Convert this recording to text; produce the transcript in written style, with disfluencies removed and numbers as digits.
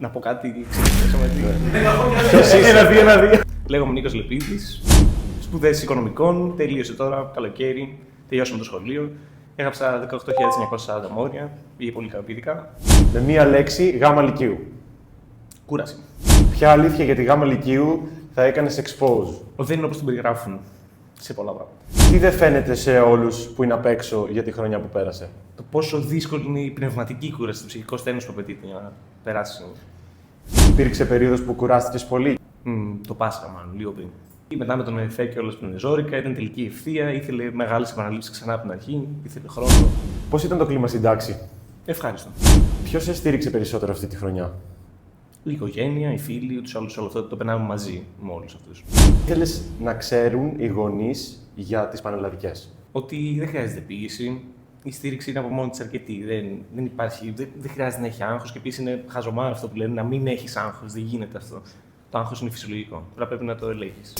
Να πω κάτι, ξεκινήσαμε. Ένα-δύο. Λέγομαι Νίκος Λεπίδης. Σπουδές οικονομικών, τελείωσε τώρα, καλοκαίρι. Τελειώσαμε το σχολείο. Έγραψα 18.940 μόρια, πήγε πολύ ικανοποιητικά. Με μία λέξη, γάμα λυκείου. Κούραση. Ποια αλήθεια για τη γάμα λυκείου θα έκανες expose? Ότι δεν είναι όπως την περιγράφουν σε πολλά πράγματα. Τι δεν φαίνεται σε όλους που είναι απ' έξω για τη χρονιά που πέρασε? Το πόσο δύσκολη είναι η πνευματική κούραση, το ψυχικό στένος που απαιτείται για να περάσει. Υπήρξε περίοδος που κουράστηκες πολύ? Το Πάσχα, μάλλον, λίγο πριν. Μετά με τον Εφέ και όλες που είναι ζόρικα, ήταν τελική ευθεία, ήθελε μεγάλες επαναλήψεις ξανά από την αρχή, ήθελε χρόνο. Πώς ήταν το κλίμα στην τάξη? Ευχάριστο. Ποιος σε στήριξε περισσότερο αυτή τη χρονιά? Η οικογένεια, οι φίλοι, ούτως άλλως όλο αυτό το περνάμε μαζί με όλους αυτούς. Ήθελες να ξέρουν οι γονείς για τις πανελλαδικές? Ότι δεν χρειάζεται πίεση. Η στήριξη είναι από μόνη της αρκετή. Δεν υπάρχει, δεν χρειάζεται να έχει άγχος και επίσης είναι χαζομάρα αυτό που λένε να μην έχεις άγχος. Δεν γίνεται αυτό. Το άγχος είναι φυσιολογικό. Πρέπει να το ελέγχεις.